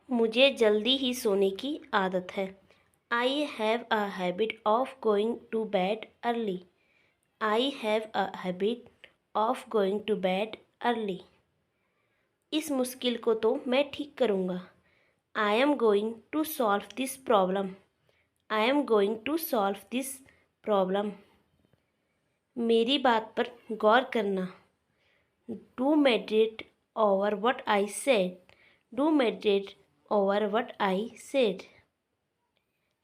मुझे जल्दी ही सोने की आदत है। I have a habit of going to bed early. I have a habit of going to bed early. इस मुश्किल को तो मैं ठीक करूँगा। I am going to solve this problem. I am going to solve this problem. मेरी बात पर गौर करना। Do meditate over what I said. Do meditate over what I said.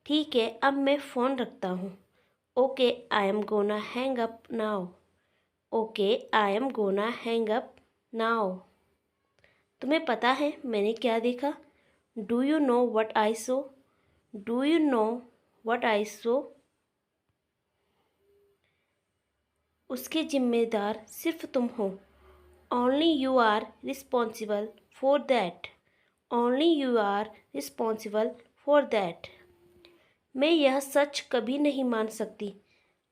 ठीक है, अब मैं फ़ोन रखता हूँ। Okay, I am gonna hang up now. Okay, I am gonna hang up now. तुम्हें पता है मैंने क्या देखा? Do you know what I saw? Do you know what I saw? उसके जिम्मेदार सिर्फ तुम हो। Only you are responsible for that. Only you are responsible for that. मैं यह सच कभी नहीं मान सकती।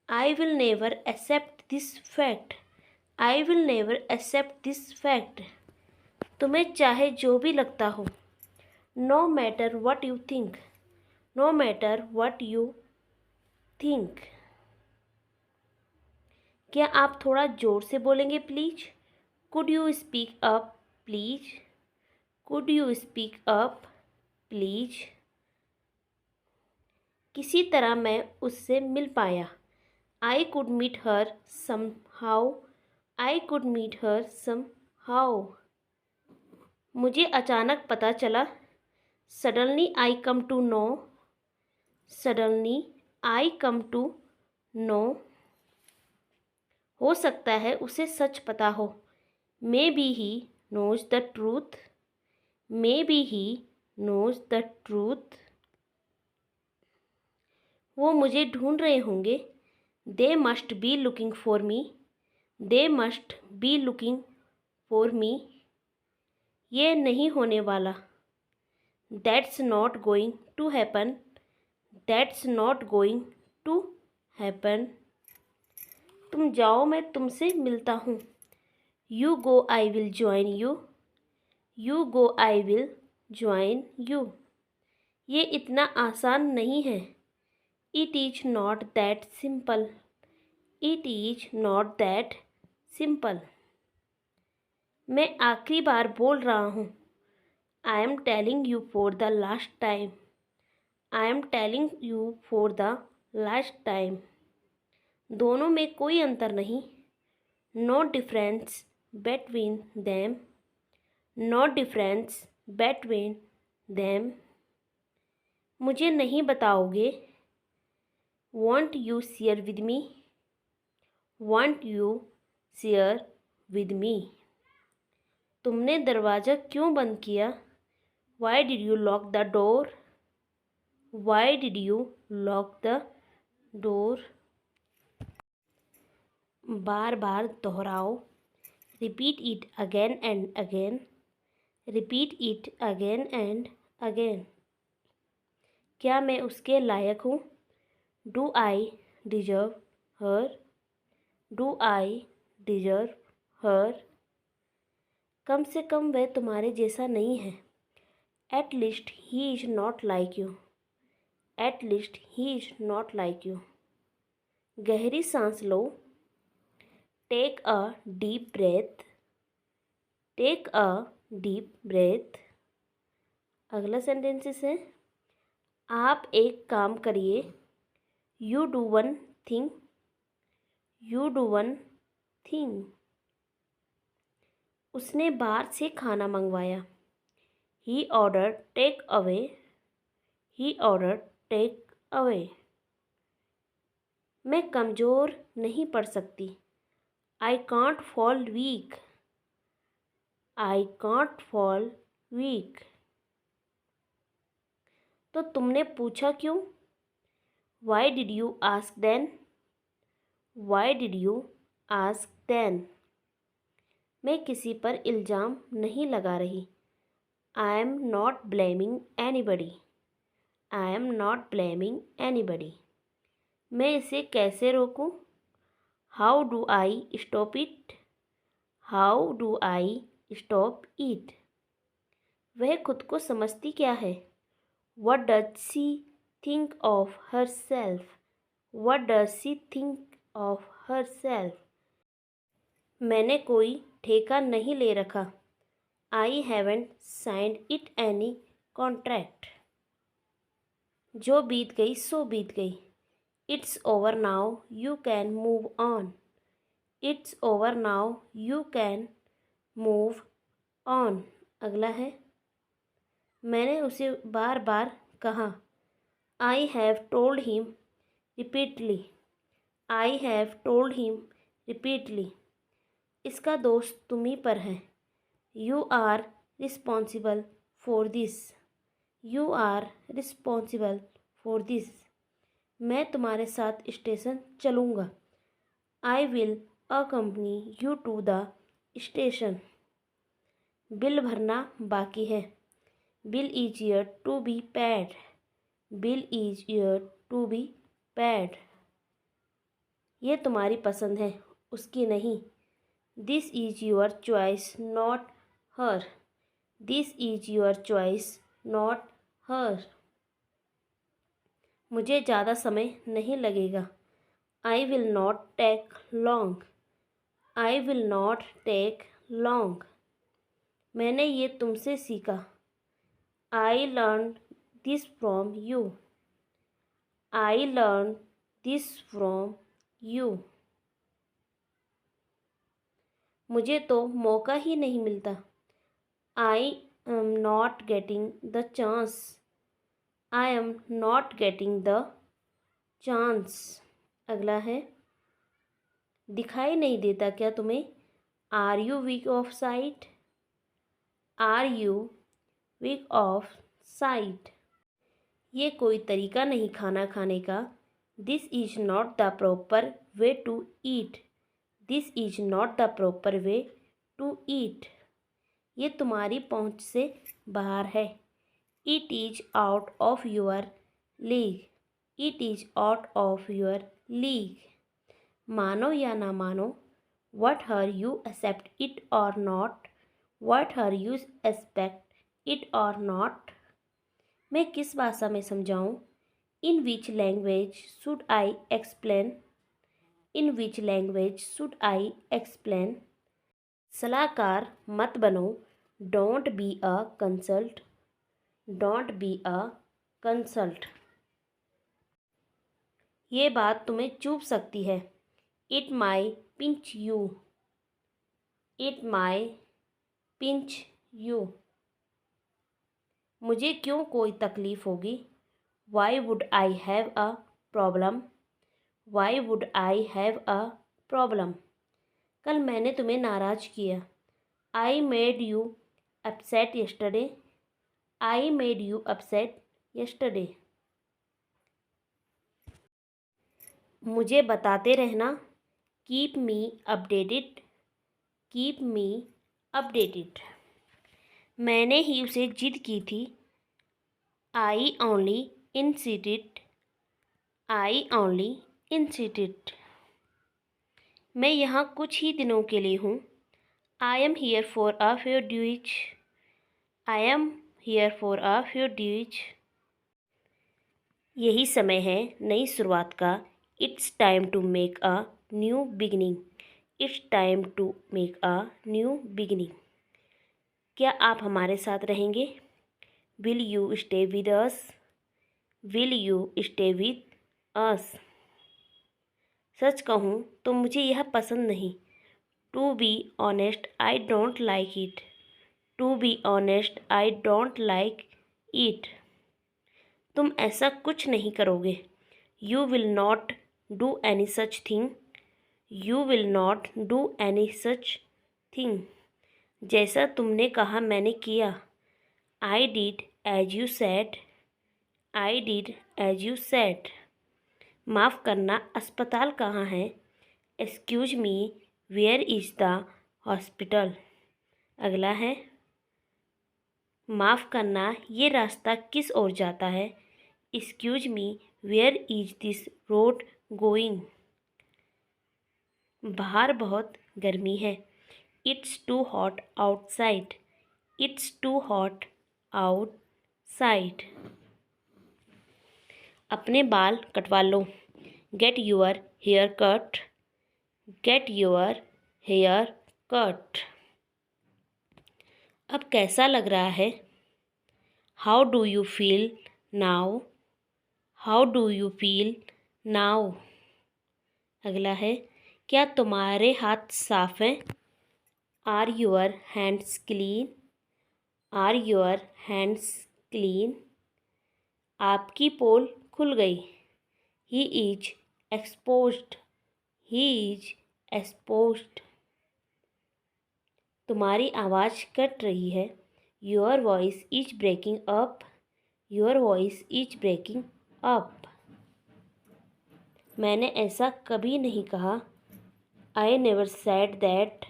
I will never accept this fact. I will never accept this fact. तुम्हें चाहे जो भी लगता हो। No matter what you think. No matter what you think. क्या आप थोड़ा ज़ोर से बोलेंगे please? Could you speak up please? Could you speak up please? किसी तरह मैं उससे मिल पाया। I could meet her somehow. I could meet her somehow. मुझे अचानक पता चला। Suddenly I come to know. Suddenly I come to know. हो सकता है उसे सच पता हो। Maybe he knows the truth. Maybe he knows the truth. वो मुझे ढूंढ रहे होंगे। They must be looking for me. They must be looking for me. ये नहीं होने वाला। That's not going to happen. That's not going to happen. तुम जाओ, मैं तुमसे मिलता हूँ। You go, I will join you. You go, I will join you. ये इतना आसान नहीं है। It is not that simple. It is not that simple. मैं आखिरी बार बोल रहा हूँ। I am telling you for the last time. I am telling you for the last time. दोनों में कोई अंतर नहीं। No difference between them। No difference between them। मुझे नहीं बताओगे? Won't you share with me? Won't you share with me. तुमने दरवाज़ा क्यों बंद किया? Why did you lock the door? Why did you lock the door. बार बार दोहराओ। Repeat it again and again. Repeat it again and again. क्या मैं उसके लायक हूँ? Do I deserve her? Do I deserve her? कम से कम वह तुम्हारे जैसा नहीं है। At least he is not like you. At least he is not like you. गहरी सांस लो। Take a deep breath. Take a deep breath. अगला सेंटेंसेस है। आप एक काम करिए। You do one thing. You do one thing. उसने बाहर से खाना मंगवाया। He order take away. He order take away. मैं कमज़ोर नहीं पड़ सकती। I can't fall weak. I can't fall weak. तो तुमने पूछा क्यों? Why did you ask then? Why did you ask then. मैं किसी पर इल्ज़ाम नहीं लगा रही। I am not blaming anybody. I am not blaming anybody. मैं इसे कैसे रोकूं? How do I stop it? How do I stop it. वह खुद को समझती क्या है? What does she think of herself? What does she think of herself? मैंने कोई ठेका नहीं ले रखा। I haven't signed it any contract. जो बीत गई सो बीत गई। It's over now, you can move on. It's over now, you can move on. अगला है, मैंने उसे बार बार कहा। I have told him repeatedly. I have told him repeatedly. इसका दोष तुम्ही पर है। You are responsible for this. You are responsible for this. मैं तुम्हारे साथ स्टेशन चलूँगा। I will accompany you to the station. Bill भरना बाकी है। Bill is yet to be paid. Bill is yet to be paid. ये तुम्हारी पसंद है, उसकी नहीं। This is your choice, not her. This is your choice, not her. मुझे ज़्यादा समय नहीं लगेगा। I will not take long. I will not take long. मैंने ये तुमसे सीखा। I learned this from you. I learned this from you. मुझे तो मौका ही नहीं मिलता। I am not getting the chance. I am not getting the chance. अगला है, दिखाई नहीं देता क्या तुम्हें? Are you weak of sight? Are you weak of sight? ये कोई तरीका नहीं खाना खाने का। This is not the proper way to eat. This is not the proper way to eat. ये तुम्हारी पहुँच से बाहर है। It is out of your league. It is out of your league. मानो या ना मानो, what her you accept it or not, what her you expect it or not. मैं किस भाषा में समझाऊँ? In which language should I explain? In which language should I explain? सलाहकार मत बनो। Don't be a consult. Don't be a consult. ये बात तुम्हें चुभ सकती है। It might pinch you. It might pinch you. मुझे क्यों कोई तकलीफ़ होगी? Why would I have a problem? Why would I have a problem? कल मैंने तुम्हें नाराज़ किया। I made you upset yesterday. I made you upset yesterday. मुझे बताते रहना। Keep me updated. Keep me updated. मैंने ही उसे जिद की थी। I only insisted. I only insisted. मैं यहाँ कुछ ही दिनों के लिए हूँ। I am here for a few days. I am here for a few days. यही समय है नई शुरुआत का। It's time to make a new beginning. It's time to make a new beginning. क्या आप हमारे साथ रहेंगे? Will you stay with us? Will you stay with us? सच कहूँ तो मुझे यह पसंद नहीं। To be honest, I don't like it. To be honest, I don't like it. तुम ऐसा कुछ नहीं करोगे। You will not do any such thing. You will not do any such thing. जैसा तुमने कहा मैंने किया। I did as you said. I did as you said. माफ़ करना, अस्पताल कहाँ है? Excuse me, where is the hospital? अगला है, माफ़ करना, ये रास्ता किस ओर जाता है? Excuse me, where is this road going? बाहर बहुत गर्मी है। It's too hot outside. It's too hot outside. अपने बाल कटवा लो. Get your hair cut. Get your hair cut. अब कैसा लग रहा है? How do you feel now? How do you feel now? अगला है, क्या तुम्हारे हाथ साफ हैं? Are your hands clean? Are your hands clean? आपकी पोल खुल गई. He is exposed. He is exposed. तुम्हारी आवाज़ कट रही है. Your voice is breaking up. Your voice is breaking up. मैंने ऐसा कभी नहीं कहा. I never said that.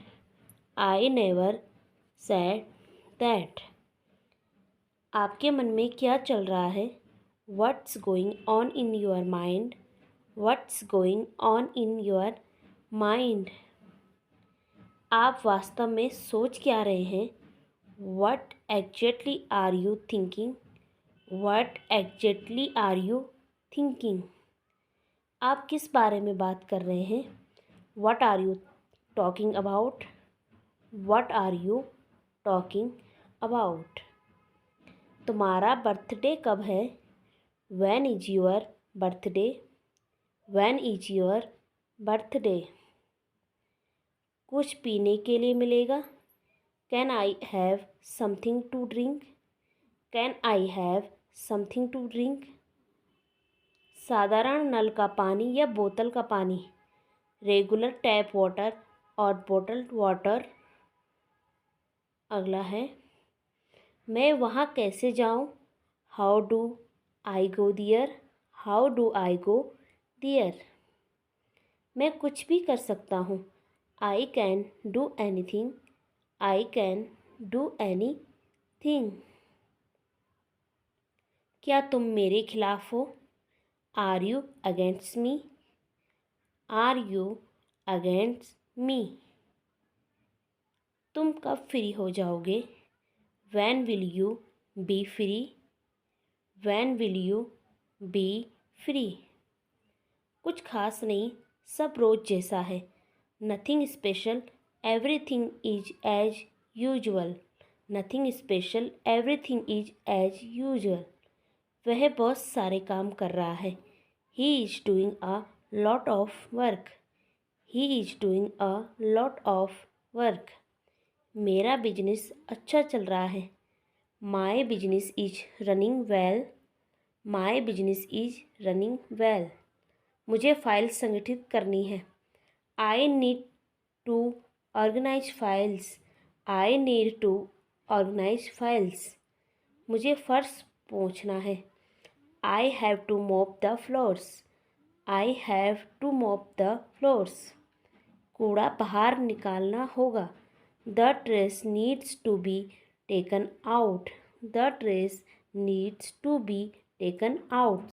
I never said that. आपके मन में क्या चल रहा है? What's going on in your mind? What's going on in your mind? आप वास्तव में सोच क्या रहे हैं? What exactly are you thinking? What exactly are you thinking? आप किस बारे में बात कर रहे हैं? What are you talking about? What are you talking about? तुम्हारा बर्थडे कब है? When is your birthday? When is your birthday? कुछ पीने के लिए मिलेगा? Can I have something to drink? Can I have something to drink? साधारण नल का पानी या बोतल का पानी? रेगुलर टैप वाटर और बॉटल्ड वाटर. अगला है, मैं वहाँ कैसे जाऊँ? How do I go there? How do I go there? मैं कुछ भी कर सकता हूँ. I can do anything. I can do anything. क्या तुम मेरे खिलाफ हो? Are you against me? Are you against me? तुम कब फ्री हो जाओगे? When will you be free? When will you be free? कुछ खास नहीं, सब रोज़ जैसा है. Nothing special, everything is as usual. Nothing special, everything is as usual. वह बहुत सारे काम कर रहा है. He is doing a lot of work. He is doing a lot of work. मेरा बिजनेस अच्छा चल रहा है. My business is running well. My business is running well. मुझे फाइल संगठित करनी है. I need to organize files. I need to organize files. मुझे फर्श पोंछना है. I have to mop the floors. I have to mop the floors. कूड़ा बाहर निकालना होगा. The trash needs to be taken out. The trash needs to be taken out.